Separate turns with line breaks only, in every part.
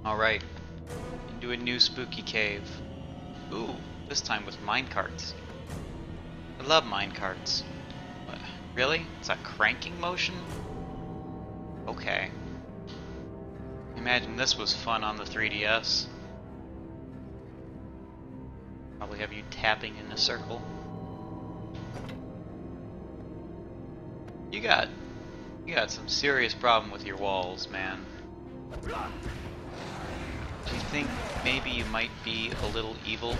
Alright, into a new spooky cave. Ooh, this time with minecarts. I love minecarts. Really? It's a cranking motion? Okay. Imagine this was fun on the 3DS. Probably have you tapping in a circle. You got some serious problem with your walls, man. Do you think maybe you might be a little evil?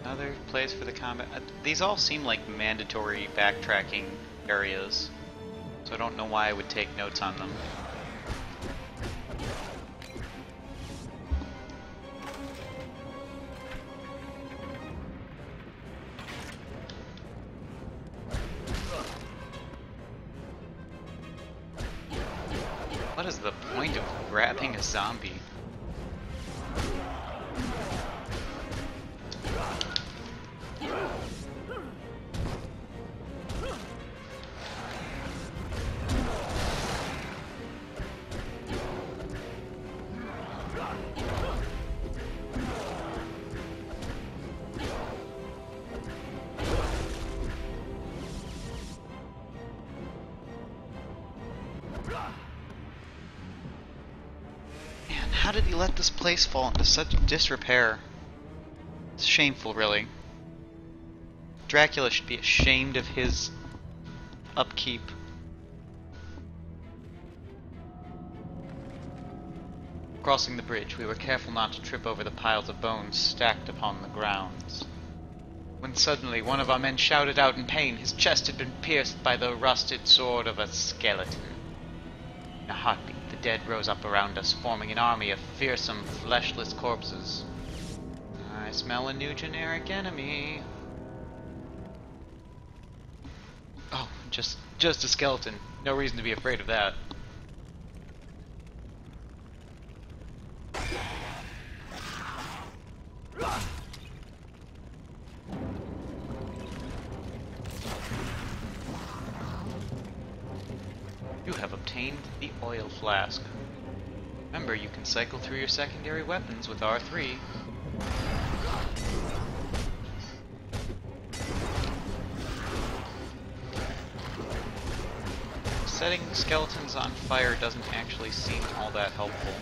Another place for the combat. These all seem like mandatory backtracking areas, so I don't know why I would take notes on them. What is the point of grabbing a zombie? How did he let this place fall into such disrepair? It's shameful, really. Dracula should be ashamed of his upkeep. Crossing the bridge, we were careful not to trip over the piles of bones stacked upon the grounds. When suddenly one of our men shouted out in pain. His chest had been pierced by the rusted sword of a skeleton. In a heartbeat, the dead rose up around us, forming an army of fearsome, fleshless corpses. I smell a new generic enemy. Oh, just a skeleton. No reason to be afraid of that. You have obtained the oil flask. Remember, you can cycle through your secondary weapons with R3. Setting skeletons on fire doesn't actually seem all that helpful.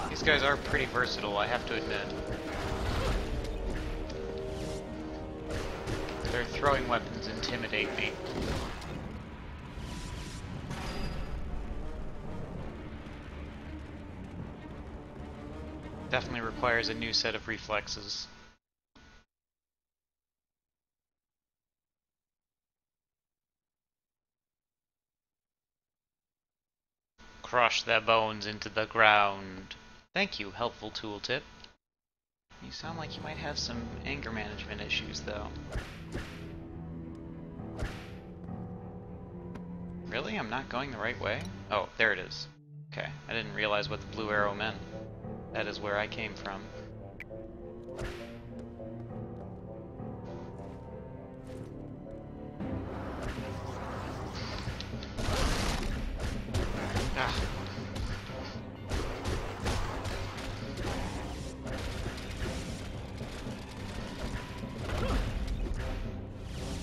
These guys are pretty versatile, I have to admit. Their throwing weapons intimidate me. Definitely requires a new set of reflexes. Crush their bones into the ground. Thank you, helpful tooltip. You sound like you might have some anger management issues, though. Really? I'm not going the right way? Oh, there it is. Okay, I didn't realize what the blue arrow meant. That is where I came from. Ah.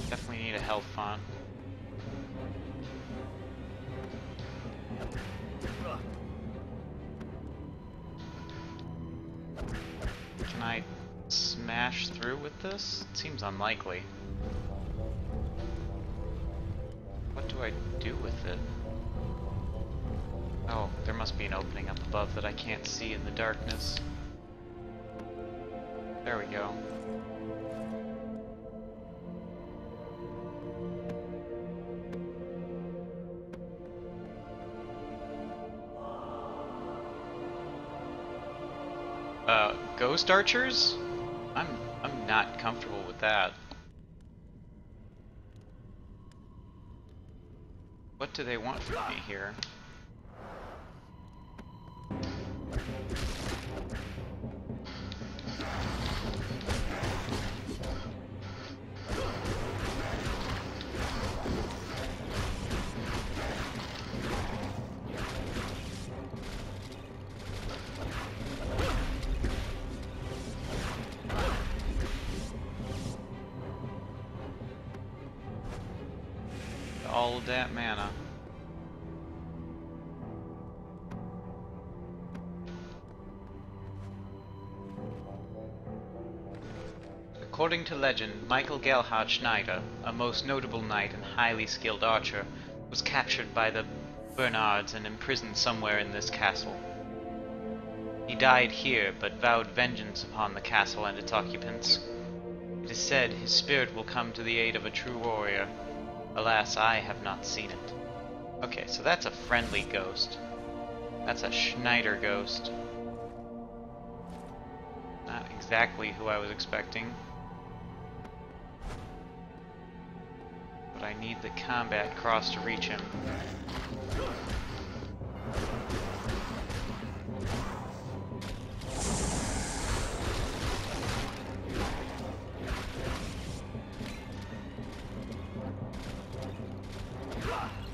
Definitely need a health font. Can I smash through with this? It seems unlikely. What do I do with it? Oh, there must be an opening up above that I can't see in the darkness. There we go. Ghost archers? I'm not comfortable with that. What do they want from me here? All of that mana. According to legend, Michael Gelhard Schneider, a most notable knight and highly skilled archer, was captured by the Bernards and imprisoned somewhere in this castle. He died here, but vowed vengeance upon the castle and its occupants. It is said his spirit will come to the aid of a true warrior. Alas, I have not seen it. Okay, so that's a friendly ghost. That's a Schneider ghost. Not exactly who I was expecting. But I need the combat cross to reach him.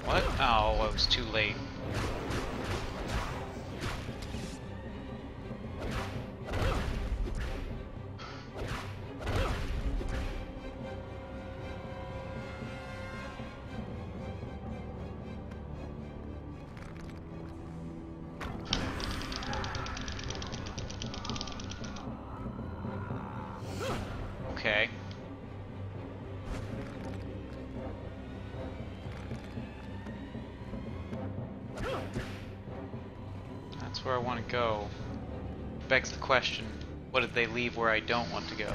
What? Oh, I was too late. Okay. That's where I want to go. Begs the question, what did they leave where I don't want to go?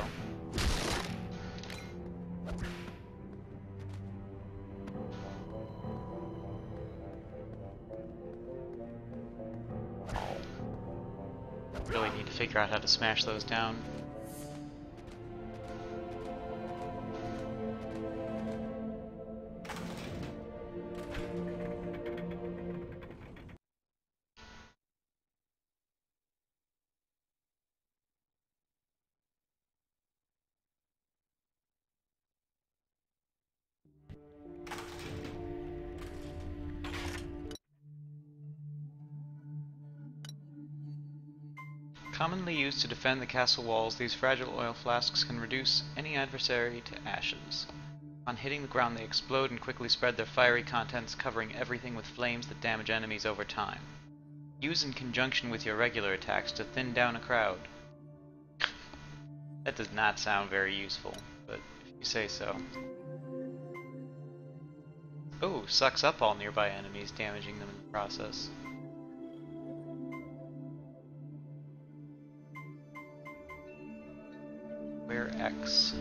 Really need to figure out how to smash those down. Commonly used to defend the castle walls, these fragile oil flasks can reduce any adversary to ashes. On hitting the ground, they explode and quickly spread their fiery contents, covering everything with flames that damage enemies over time. Use in conjunction with your regular attacks to thin down a crowd. That does not sound very useful, but if you say so. Oh, sucks up all nearby enemies, damaging them in the process. Where X?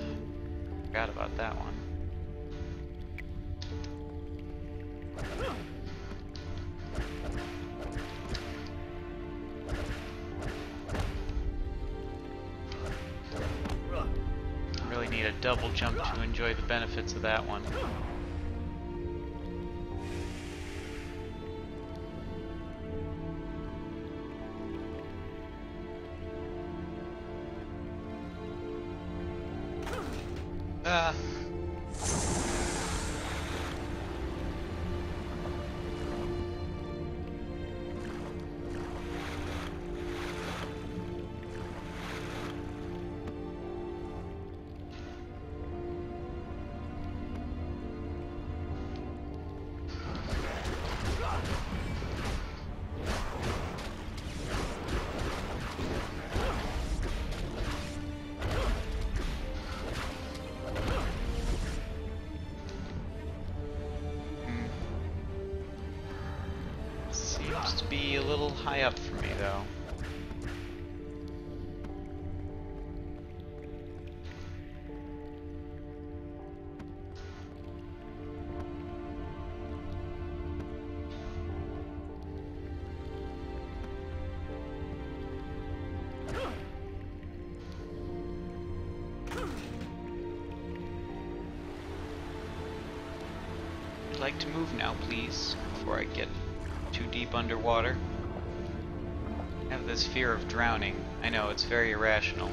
Forgot about that one. Really need a double jump to enjoy the benefits of that one. to be a little high up for me, though. I'd like to move now, please, before I get too deep underwater. I have this fear of drowning. I know, it's very irrational.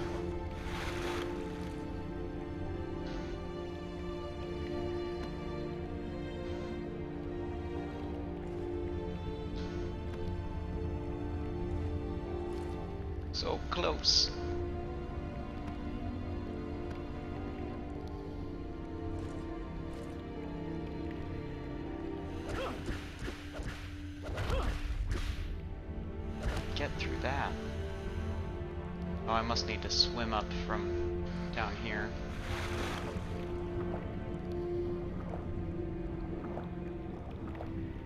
So close. Get through that. Oh, I must need to swim up from down here.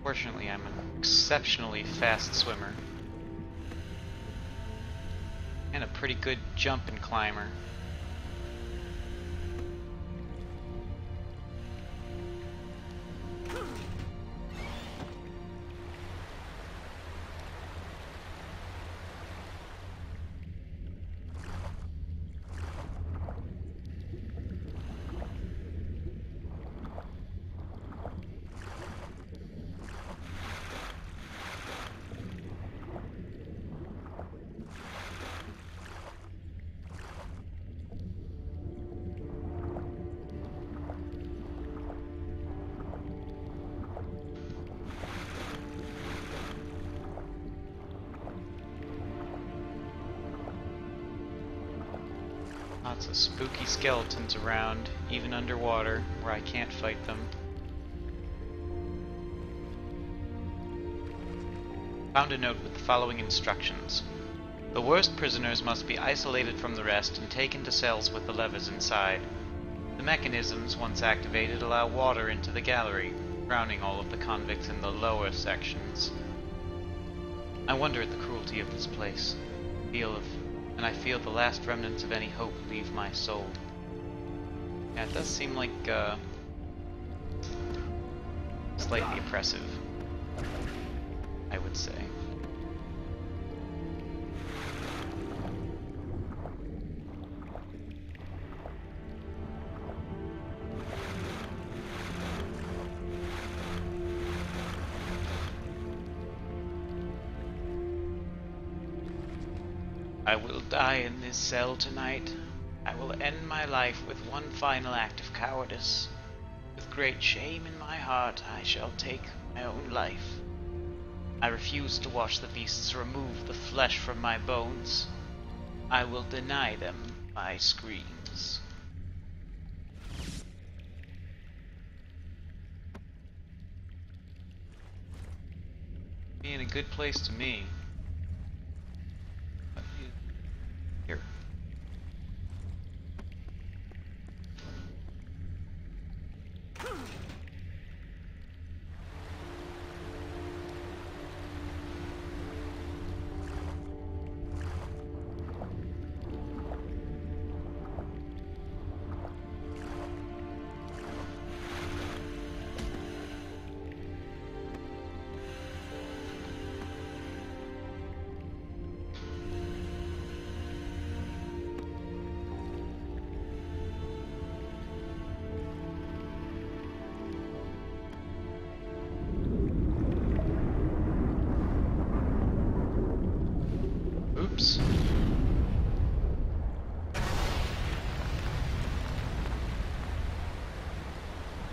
Fortunately, I'm an exceptionally fast swimmer. And a pretty good jump and climber. Lots of spooky skeletons around, even underwater, where I can't fight them. Found a note with the following instructions. The worst prisoners must be isolated from the rest and taken to cells with the levers inside. The mechanisms, once activated, allow water into the gallery, drowning all of the convicts in the lower sections. I wonder at the cruelty of this place. And I feel the last remnants of any hope leave my soul. Yeah, it does seem like, slightly oppressive, I would say. I will die in this cell tonight. I will end my life with one final act of cowardice. With great shame in my heart, I shall take my own life. I refuse to watch the beasts remove the flesh from my bones. I will deny them my screams. Being a good place to me. Here. Oops.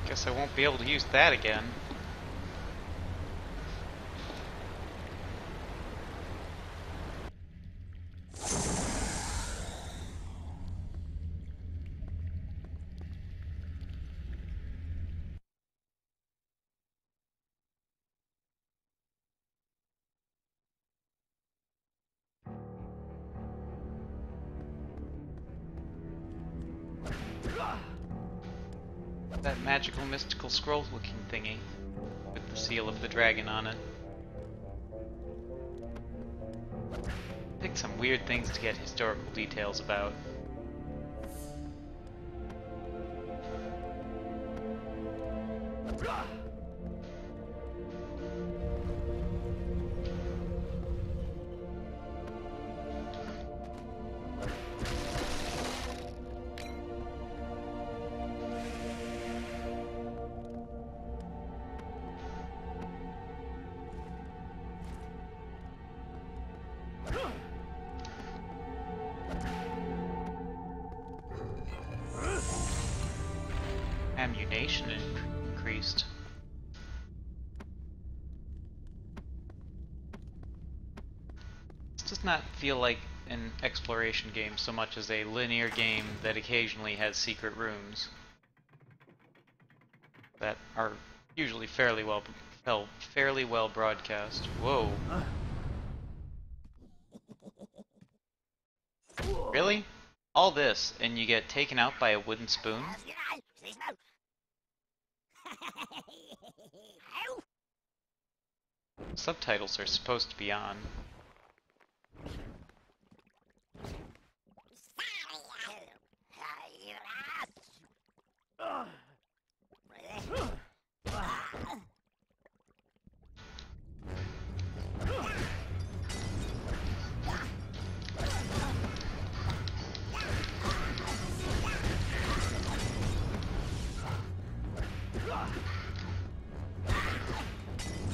Guess I won't be able to use that again. That magical, mystical scroll-looking thingy with the seal of the dragon on it. find some weird things to get historical details about. Ammunition increased. This does not feel like an exploration game so much as a linear game that occasionally has secret rooms that are usually fairly well broadcast. Whoa. Really? All this and you get taken out by a wooden spoon? Subtitles are supposed to be on.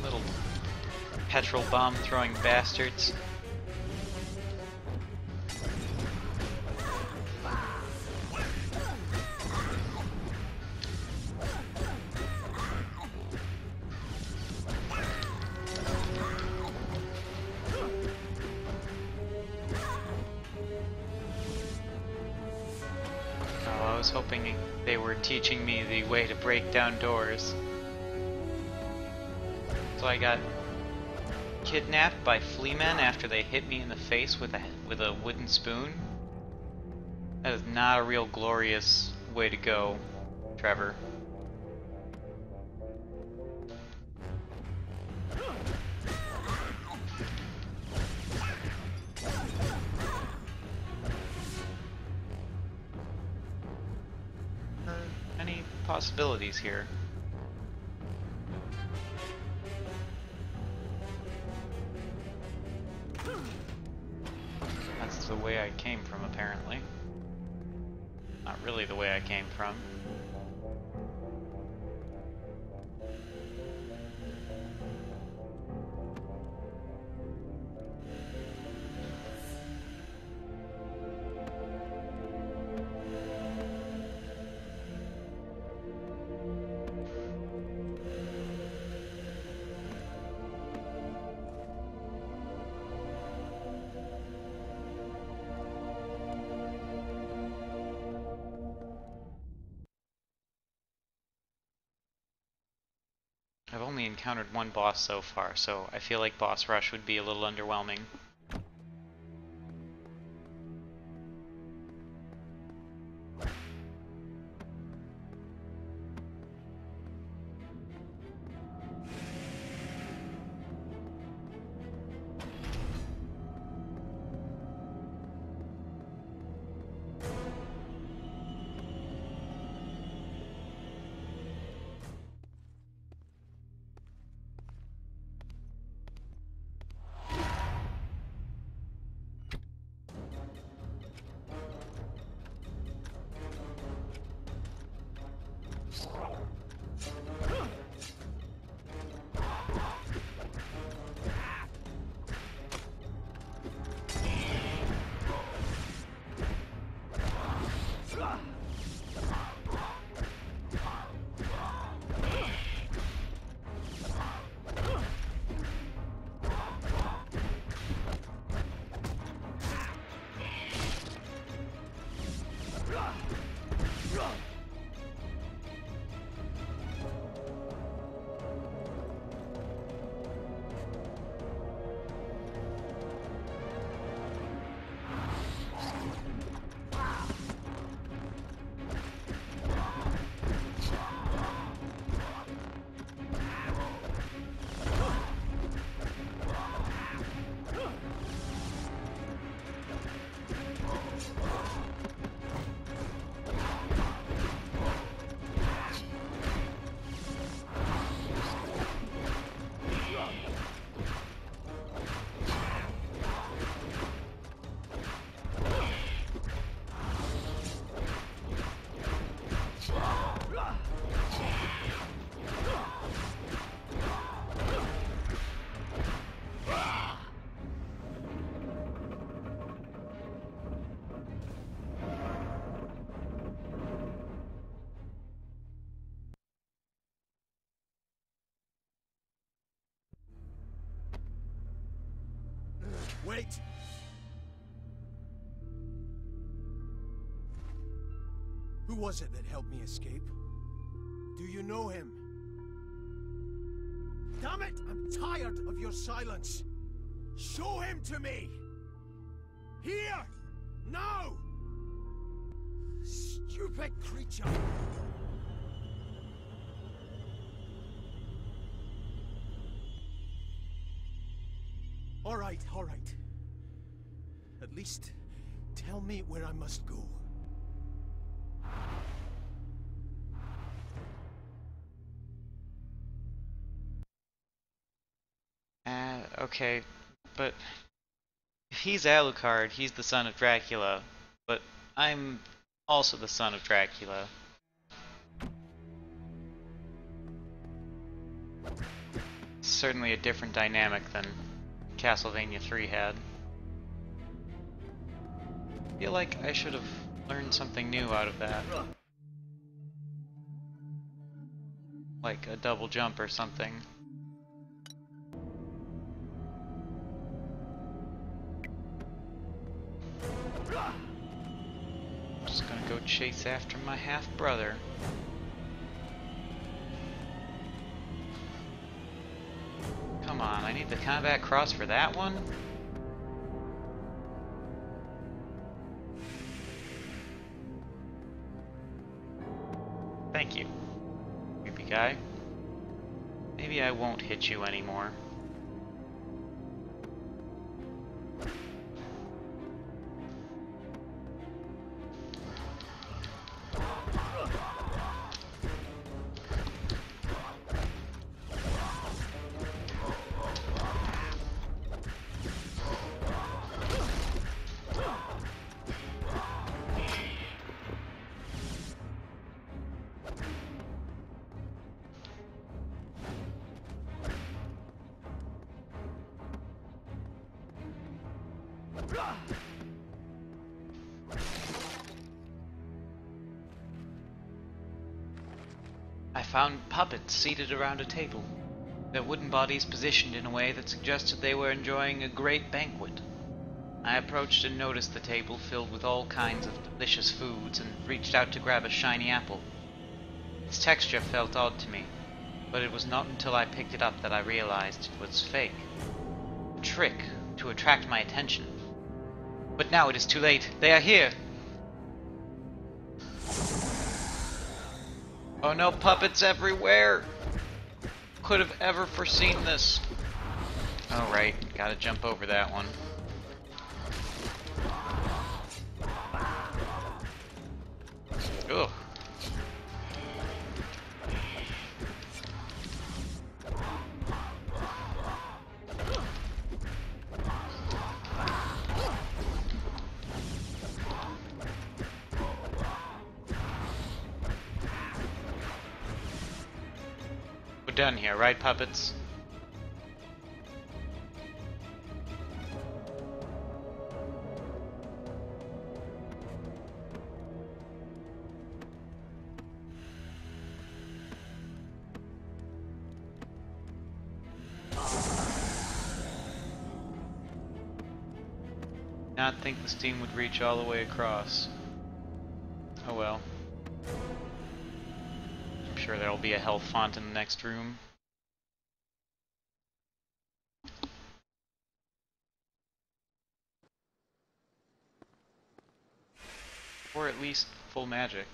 Little petrol bomb throwing bastards. Oh, I was hoping they were teaching me the way to break down doors. So I got kidnapped by flea men after they hit me in the face with a wooden spoon. That is not a real glorious way to go, Trevor. Any possibilities here? That's the way I came from, apparently. Not really the way I came from. I've only encountered one boss so far, so I feel like boss rush would be a little underwhelming.
right! Who was it that helped me escape? Do you know him? Damn it! I'm tired of your silence! Show him to me! Here! Now! Stupid creature! All right. At least, tell me where I must go.
Okay, but if he's Alucard, he's the son of Dracula, but I'm also the son of Dracula. It's certainly a different dynamic than Castlevania 3 had. I feel like I should have learned something new out of that. Like a double jump or something. Just gonna go chase after my half-brother. Come on, I need the combat cross for that one? Thank you, creepy guy. Maybe I won't hit you anymore. I found puppets seated around a table, their wooden bodies positioned in a way that suggested they were enjoying a great banquet. I approached and noticed the table filled with all kinds of delicious foods and reached out to grab a shiny apple. Its texture felt odd to me, but it was not until I picked it up that I realized it was fake. A trick to attract my attention. But now it is too late. They are here! Oh no, puppets everywhere! Could have ever foreseen this. Oh right, gotta jump over that one. Ugh. We're done here, right, puppets? Not think the steam would reach all the way across. Oh well. I'm sure there'll be a health font in the next room. Or at least full magic.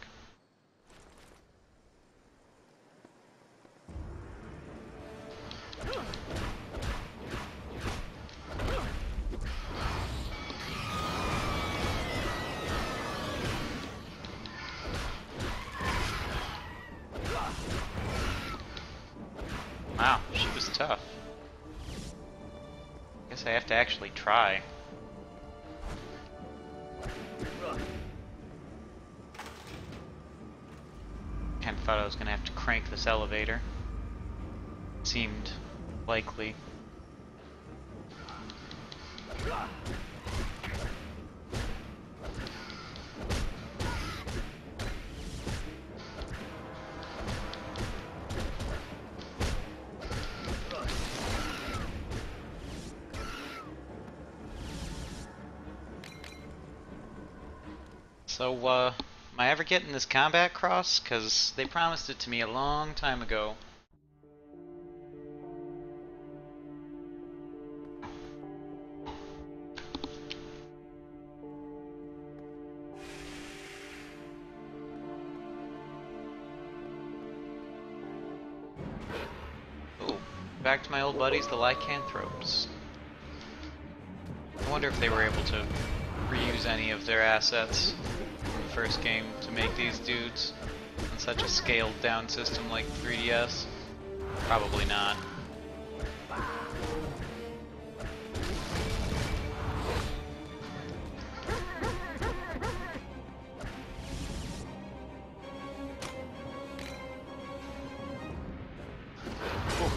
Wow, she was tough. Guess I have to actually try. Kinda thought I was gonna have to crank this elevator. Seemed likely. So, am I ever getting this combat cross? Because they promised it to me a long time ago. Oh, back to my old buddies, the lycanthropes. I wonder if they were able to reuse any of their assets from the first game to make these dudes on such a scaled down system like 3DS. Probably not. Ooh.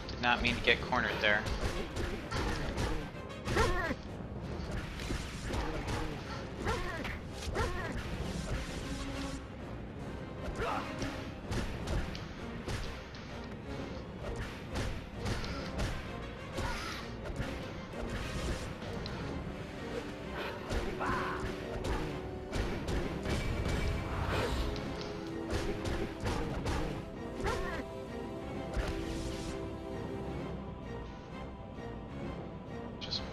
Did not mean to get cornered there.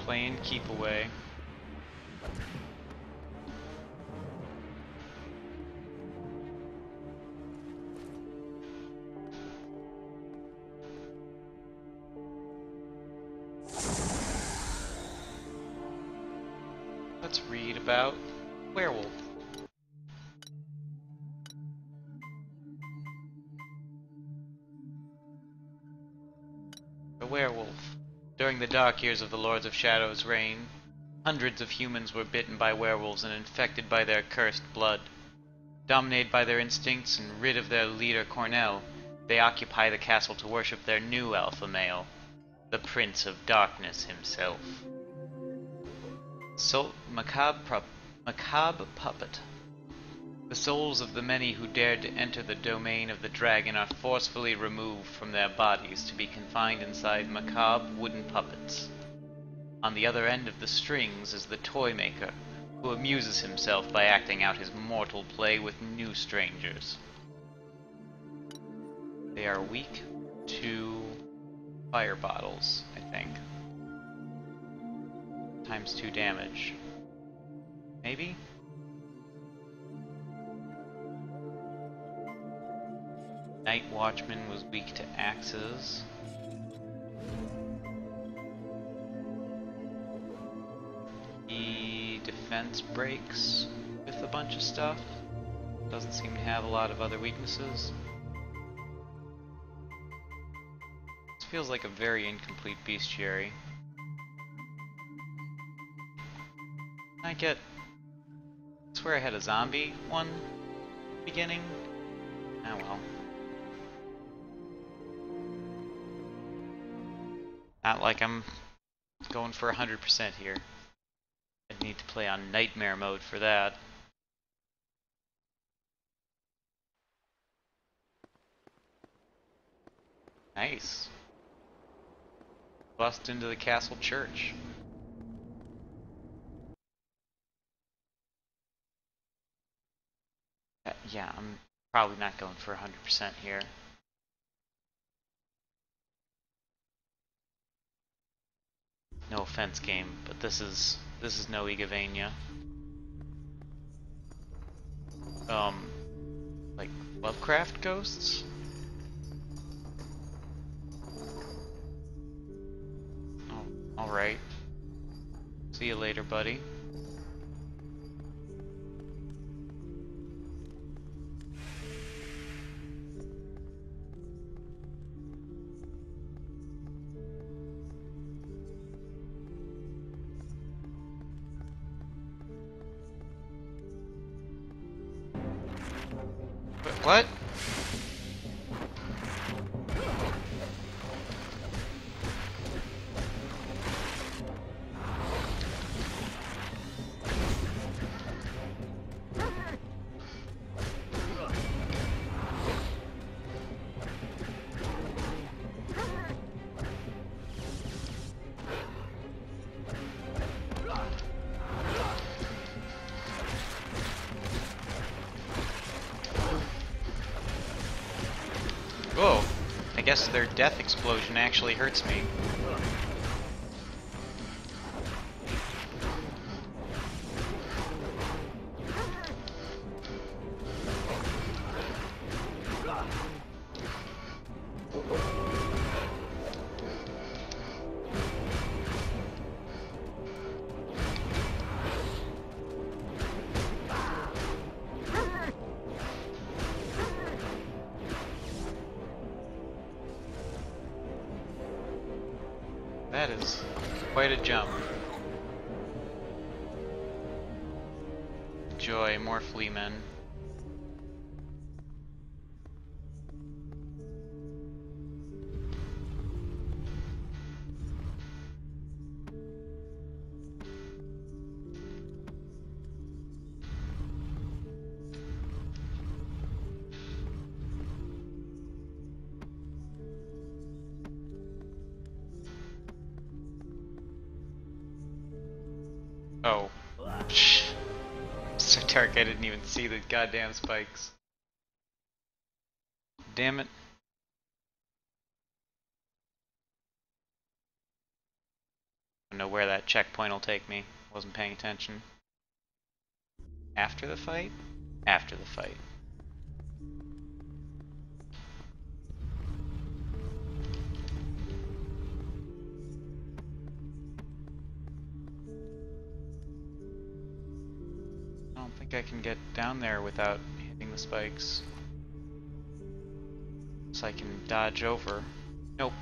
Playing keep away. Let's read about werewolf. A werewolf. During the dark years of the Lords of Shadow's reign, hundreds of humans were bitten by werewolves and infected by their cursed blood. Dominated by their instincts and rid of their leader Cornell, they occupy the castle to worship their new alpha male, the Prince of Darkness himself. Macabre puppet. The souls of the many who dared to enter the domain of the dragon are forcefully removed from their bodies to be confined inside macabre wooden puppets. On the other end of the strings is the toy maker, who amuses himself by acting out his mortal play with new strangers. They are weak to fire bottles, I think. ×2 damage. Maybe? Night Watchman was weak to axes. He defense breaks with a bunch of stuff. Doesn't seem to have a lot of other weaknesses. This feels like a very incomplete bestiary. I swear I had a zombie one beginning. Oh well. Not like I'm going for 100% here. I'd need to play on nightmare mode for that. Nice. Bust into the castle church. Yeah, I'm probably not going for 100% here. No offense, game, but this is no Igavania. Like Lovecraft ghosts? Oh, alright. See you later, buddy. What? Whoa, I guess their death explosion actually hurts me. That is quite a jump. Joy, more flea men. Oh. So dark I didn't even see the goddamn spikes. Damn it. I don't know where that checkpoint will take me. Wasn't paying attention. After the fight? After the fight. I don't think I can get down there without hitting the spikes. So I can dodge over. Nope.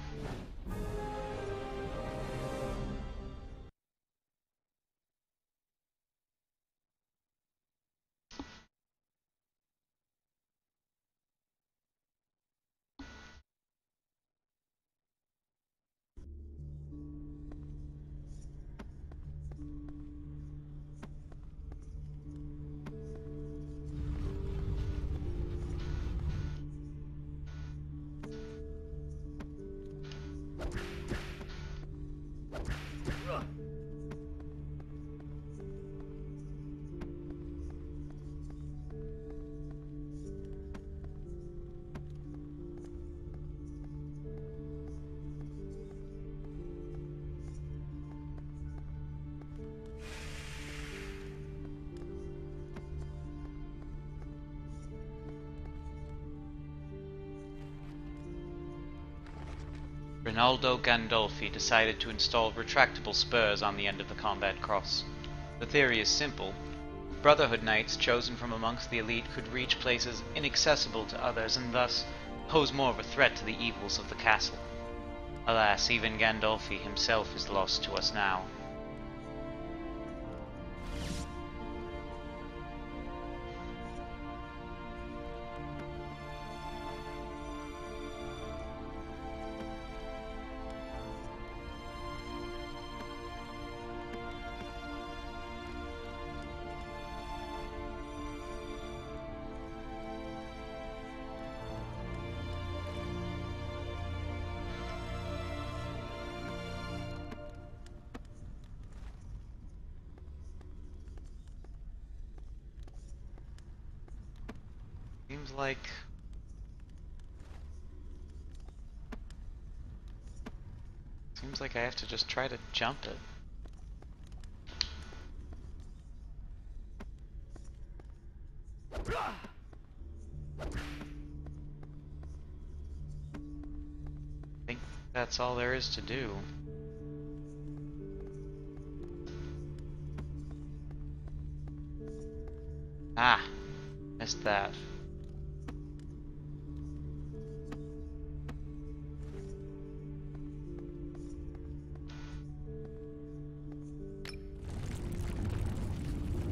Rinaldo Gandolfi decided to install retractable spurs on the end of the combat cross. The theory is simple. Brotherhood knights chosen from amongst the elite could reach places inaccessible to others and thus pose more of a threat to the evils of the castle. Alas, even Gandolfi himself is lost to us now. Seems like I have to just try to jump it. I think that's all there is to do. Ah, missed that.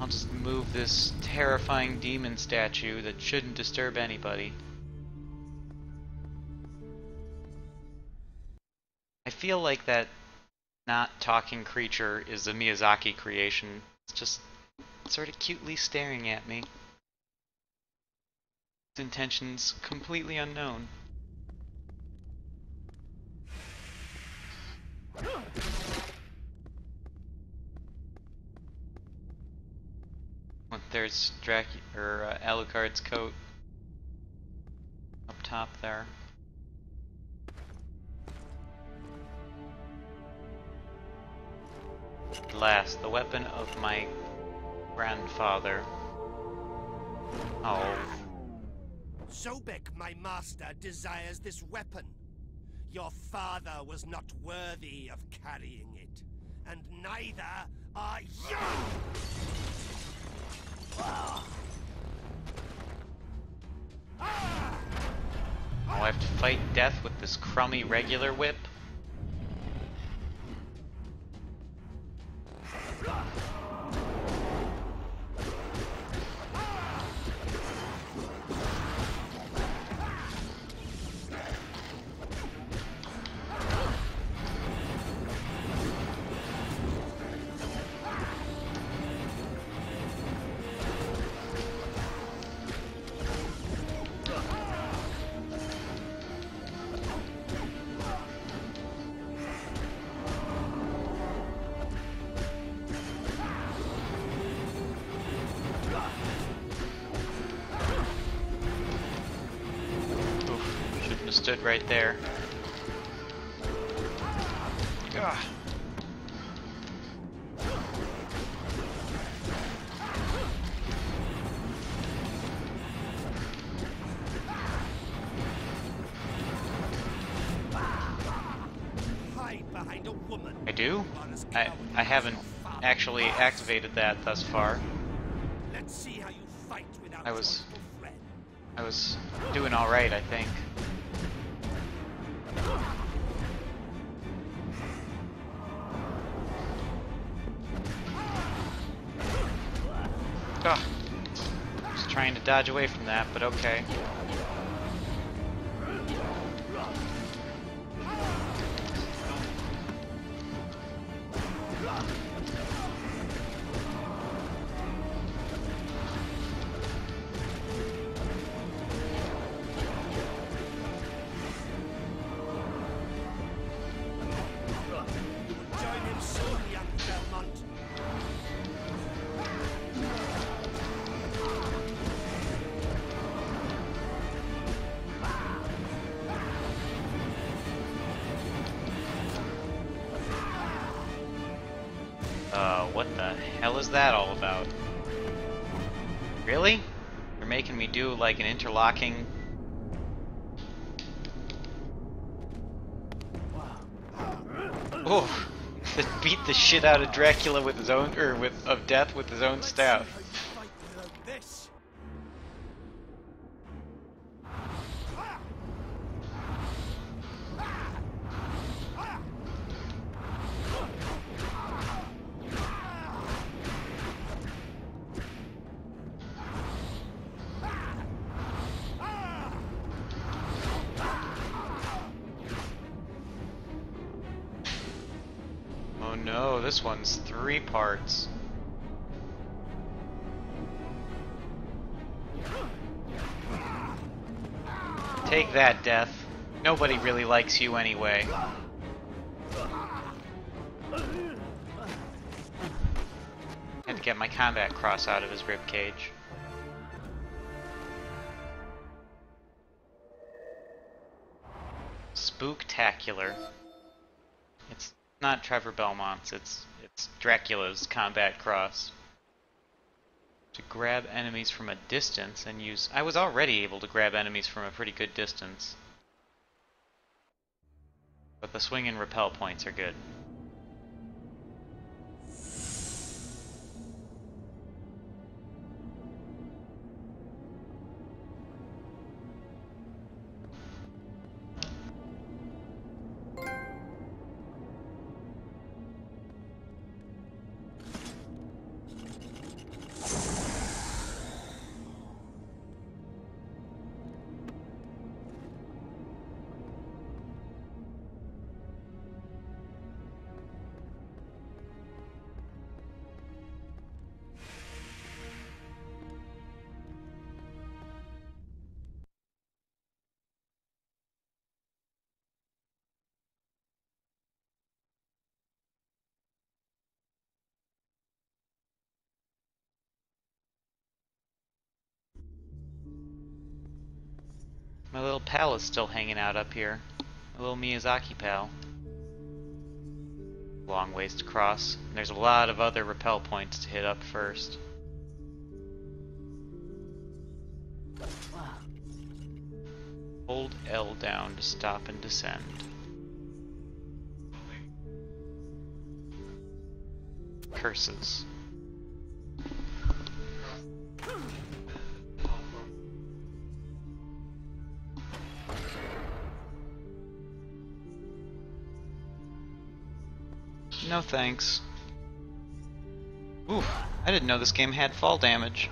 I'll just move this terrifying demon statue that shouldn't disturb anybody. I feel like that not talking creature is a Miyazaki creation. It's just sort of cutely staring at me. Its intentions completely unknown. There's Dracula or Alucard's coat up top there. At last, the weapon of my grandfather. Oh.
Sobek, my master, desires this weapon. Your father was not worthy of carrying it, and neither are you!
Oh, I have to fight death with this crummy regular whip? Stood right there. Ugh.
Hide behind a woman.
I do? I haven't actually activated that thus far.
Let's see how you fight without
I was
your friend.
I was doing alright, I think. Ugh. Just trying to dodge away from that, but okay.
Join him soon, young Belmont.
What the hell is that all about? Really? You're making me do like an interlocking... Oh, beat the shit out of Dracula with his own, of death with his own staff.
Let's see how you fight without this.
Oh no, this one's 3 parts. Take that, Death. Nobody really likes you anyway. Had to get my combat cross out of his ribcage. Spooktacular. It's not Trevor Belmont's, it's Dracula's combat cross. To grab enemies from a distance and use... I was already able to grab enemies from a pretty good distance. But the swing and repel points are good. My little pal is still hanging out up here. My little Miyazaki pal. long ways to cross. And there's a lot of other rappel points to hit up first. Hold L down to stop and descend. Curses. No thanks. Ooh, I didn't know this game had fall damage.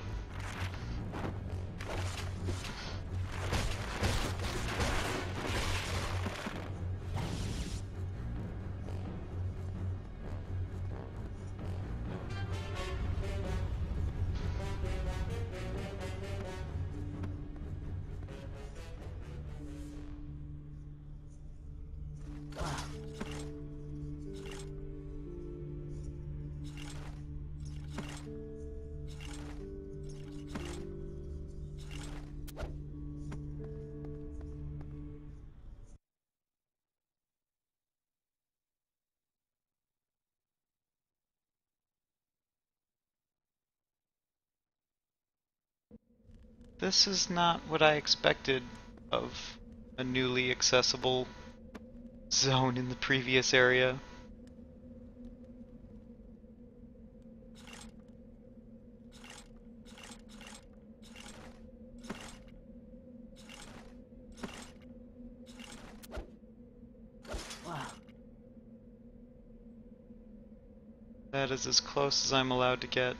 This is not what I expected of a newly accessible zone in the previous area. That is as close as I'm allowed to get.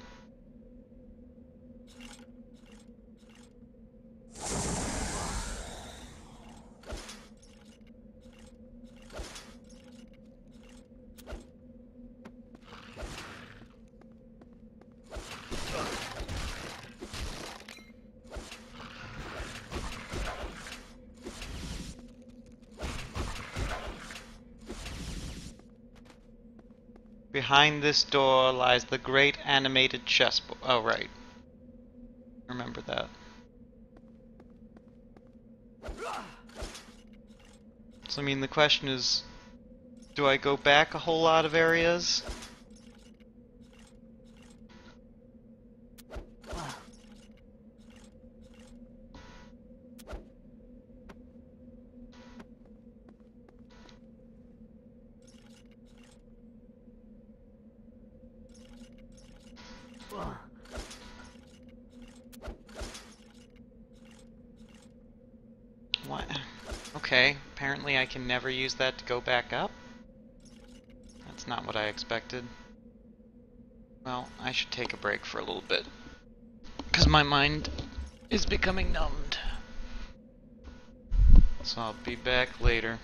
Behind this door lies the great animated chessboard. Oh, right. Remember that. So, I mean, the question is, do I go back a whole lot of areas? What? Okay, apparently I can never use that to go back up? That's not what I expected. Well, I should take a break for a little bit, because my mind is becoming numbed. So I'll be back later.